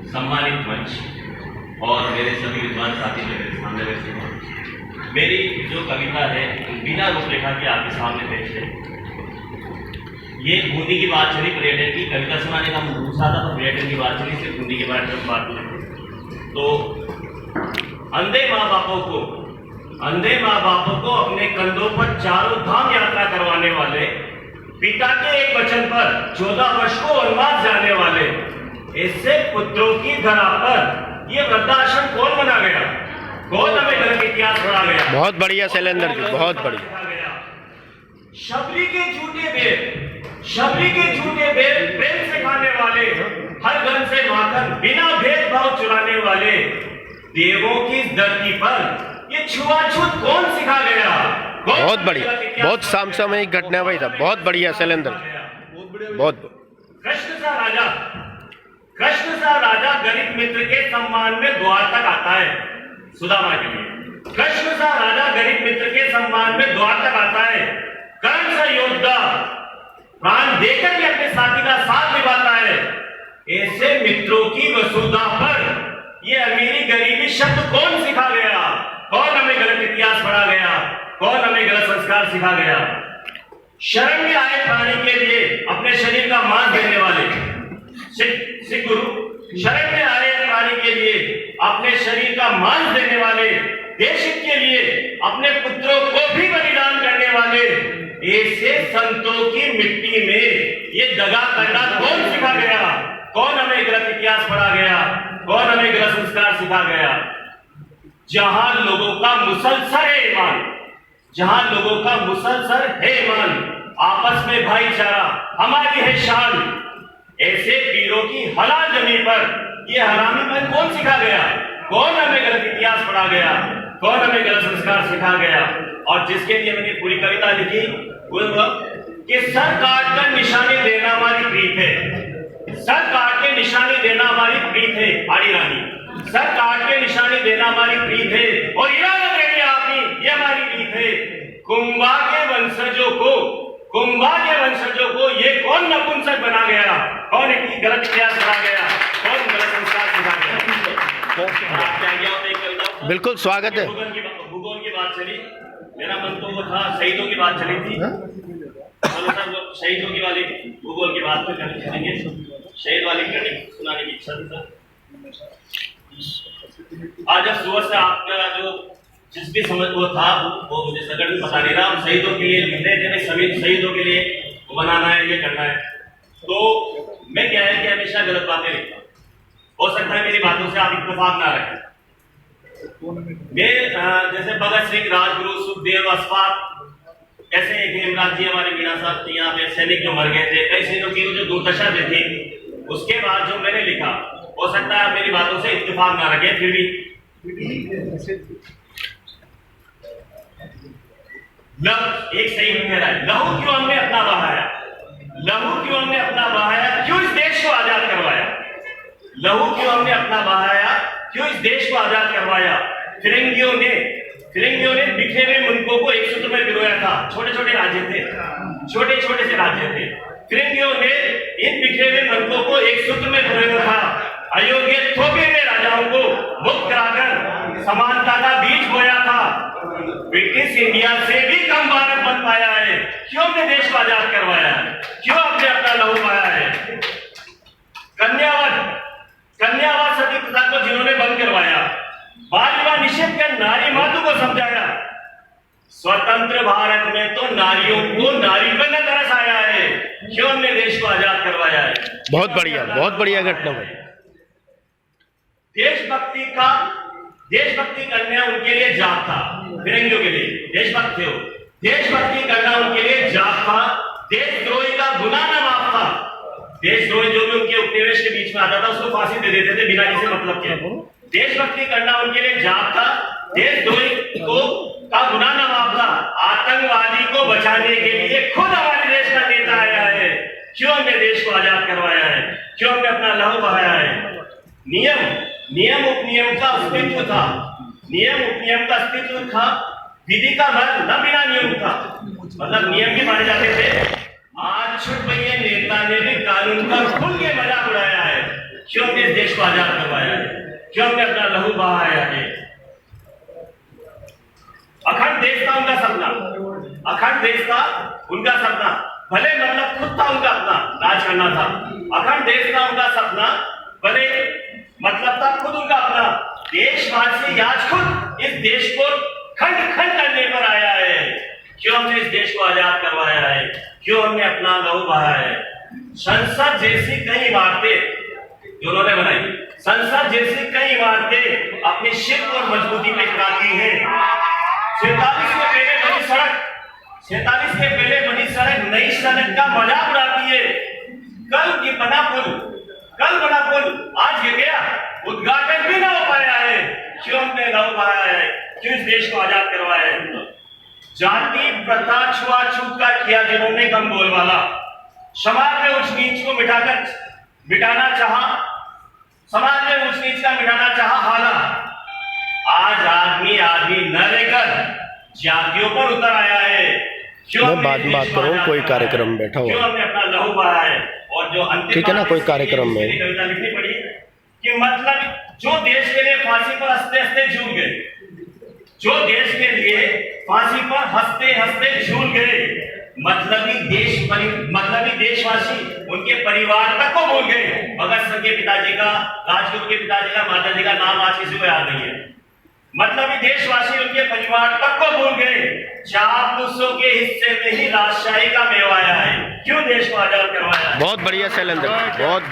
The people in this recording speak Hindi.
सम्मानित मंच और मेरे सभी विद्वान साथी मेरे सामने बैठे हैं। मेरी जो कविता है बिना रूपरेखा के आपके सामने पेश है। ये बूंदी की बात चली, पर्यटन की कविता सुनाने का दूसरा था, तो पर्यटन की बात चली, सिर्फ बूंदी के बारे में बात नहीं। तो अंधे माँ बापों को अपने कंधों पर चारों धाम यात्रा करवाने वाले, पिता के एक वचन पर 14 वर्ष को वनवास जाने वाले ऐसे पुत्रों की धरा पर ये वृद्धाश्रम कौन बना गया? कौन हमें गलत इतिहास पढ़ा गया? बहुत बढ़िया शैलेंद्र जी, बहुत बढ़िया। शबरी के झूठे बेर प्रेम से खाने वाले, हर गन से माखन बिना भेदभाव चुराने वाले देवों की इस धरती पर ये छुआछूत कौन सिखा गया? बहुत बढ़िया, बहुत समसामयिक घटना भाई साहब, बहुत बढ़िया शैलेंद्र, बहुत। कृष्ण सा राजा गरीब मित्र के सम्मान में द्वार तक आता है, सुदामा के लिए। कृष्ण सा राजा गरीब मित्र के सम्मान में द्वार तक आता है। कर्ण सा योद्धा प्राण देकर भी अपने साथी का साथ निभाता है। ऐसे मित्रों की वसुधा पर ये अमीरी गरीबी शब्द कौन सिखा गया? कौन हमें गलत इतिहास पढ़ा गया? कौन हमें गलत संस्कार सिखा गया? शरण में आए प्राणी के लिए अपने शरीर का मांस देने वाले सिख गुरु, शरण में आए प्राणी के लिए अपने शरीर का मांस देने वाले, देश के लिए अपने पुत्रों को भी बलिदान करने वाले ऐसे संतों की मिट्टी में ये दगा करना कौन सिखा गया? कौन हमें गलत इतिहास पढ़ा गया? कौन हमें गलत संस्कार सिखा गया? जहां लोगों का मुसलसल है ईमान, जहां लोगों का मुसलसल है ईमान, आपस में भाईचारा हमारी है शान, ऐसे पीरों की हलाल जमीन पर ये हरामीपन कौन सिखा गया? कौन हमें गलत इतिहास पढ़ा गया? कौन हमें गलत संस्कार सिखा गया? और जिसके लिए मैंने पूरी कविता लिखी वो कि सर काट कर निशानी देना हमारी प्रीत है, सर काट के निशानी देना हमारी प्रीत है। आड़ी रानी, सर काट के निशानी देना हमारी प्रीत है और इरादा देनी आपनी ये हमारी प्रीत है। कुंभा के वंशजों को ये कौन नपुंसक बना गया? कौन एक गलत इतिहास बना गया? कौन गलत संस्कार सिखा गया? बिल्कुल स्वागत है। भूगोल की बात चली, मेरा मन तो वो था, शहीदों की बात चली थी। शहीदों की वाली भूगोल की बात करेंगे, शहीद वाली कहानी सुनाने की इच्छा थी सर। आज जब सुबह से आपका जो जिस भी समझ वो था वो मुझे सगड़ में बता नहीं रहा। हम शहीदों के लिए लिख रहे थे, सभी शहीदों के लिए वो बनाना है, ये करना है। तो मैं क्या है कि हमेशा गलत बातें लिखता हूँ। हो सकता है मेरी बातों से आप इत्तेफाक ना रखें। मैं जैसे भगत सिंह, राजगुरु, सुखदेव, अशफाक, ऐसे हेमराज जी हमारे मीणा साहब यहाँ पे सैनिक जो मर गए थे, कई सैनिकों की जो दुर्दशा देखी, उसके बाद जो मैंने लिखा, हो सकता है मेरी बातों से इत्तेफाक ना रखें, फिर भी एक सही कह रहा है, लहू क्यों हमने अपना बहाया, लहू क्यों हमने अपना बहाया, क्यों इस देश को आजाद करवाया? लहू क्यों हमने अपना बहाया, क्यों इस देश को आजाद करवाया? फिरंगियों ने बिखरे हुए मुल्कों को एक सूत्र में पिरोया था। छोटे छोटे राज्य थे, छोटे छोटे से राज्य थे। फिरंगियों ने इन बिखरे हुए मुल्कों को एक सूत्र में पिरोया था। अयोग्य थोपे हुए राजाओं को मुक्त कराकर समानता का बीज बोया था। ब्रिटिश इंडिया से भी कम भारत बन पाया है। क्यों हमने देश को आजाद करवाया है? क्यों हमने अपना लहू बहाया है? कन्यावाद सती प्रथा को जिन्होंने बंद करवाया, बाल विवाह निषेध कर नारी मातु को समझाया, स्वतंत्र भारत में तो नारियों को नारी पर न तरस आया है। क्यों हमने देश को आजाद करवाया है? बहुत बढ़िया, बहुत बढ़िया घटना भाई। देशभक्ति करना उनके लिए जाप था। फिरंगियों के लिए देशभक्त थे, देशभक्ति करना उनके लिए जाप था। देशद्रोही का गुनाह न माफ था। देशद्रोही जो भी उनके उपनिवेश के बीच में आता था उसको फांसी दे देते थे बिना किसी मतलब के। देशभक्ति करना उनके लिए जाप था। देशद्रोही को का गुनाह न माफ था। आतंकवादी को बचाने के लिए खुद हमारे देश का नेता आया है। क्यों हमने देश को आजाद करवाया है? क्यों हमने अपना लहू बहाया है? नियम उपनियम का अस्तित्व था। नियम उपनियम का अस्तित्व था, विधि का बल न बिना नियम था, मतलब नियम भी माने जाते थे। आज छुटपैये नेता ने भी कानून का खुल के मजाक उड़ाया है। क्यों हमने इस देश को आजाद करवाया है, क्यों हमने अपना लहू बहाया है। अखंड देश था उनका सपना, अखंड देश था उनका सपना, भले मतलब खुद था उनका अपना राज करना था। अखंड देश था उनका सपना, भले मतलब था खुद उनका अपना। देशवासी आज खुद इस देश को खंड खंड करने पर आया है। क्यों हमने इस देश को आजाद करवाया है, क्यों हमने अपना लहू बहाया है। संसद जैसी कई इमारतें जो उन्होंने बनाई, संसद जैसी कई इमारतें अपनी शिल्प और मजबूती पे खड़ी है। 47 के पहले बनी सड़क, 47 के पहले बनी सड़क नई सड़क का मजाक उड़ाती है। कल की बना पुल, कल बना पुल आज गिर गया, उद्घाटन भी ना हो पाया है। क्यों हमने लहू बहाया है, क्यों इस देश को आजाद करवाया है। जाति प्रथा छुआछूत का किया जिन्होंने कम बोलबाला, समाज में उच्च नीच को मिटाना चाहा, समाज में उच्च नीच का मिटाना चाहा हाला। आज आदमी आदमी न लेकर जातियों पर उतर आया है। क्यों मैं बाद में बात करूँ, कोई कार्यक्रम में बैठा हुआ, क्यों हमने अपना लहू बहाया है। और जो अंतिम ठीक है ना, कोई कार्यक्रम में कविता लिखनी पड़ी कि मतलब जो देश के लिए फांसी पर हंसते हंसते झूल गए, जो देश के लिए फांसी पर हंसते हंसते झूल गए, मतलबी देशवासी उनके परिवार तक को भूल गए। भगत सिंह के पिताजी का, राजगुरु के पिताजी का, माताजी का नाम आज किसी को याद नहीं है। मतलबी देशवासी उनके परिवार तक को भूल गए। चापलूसों के हिस्से में ही राजशाही का मेवा आया है। क्यों देश को आजाद करवाया है। बहुत बढ़िया शैलेंद्र, बहुत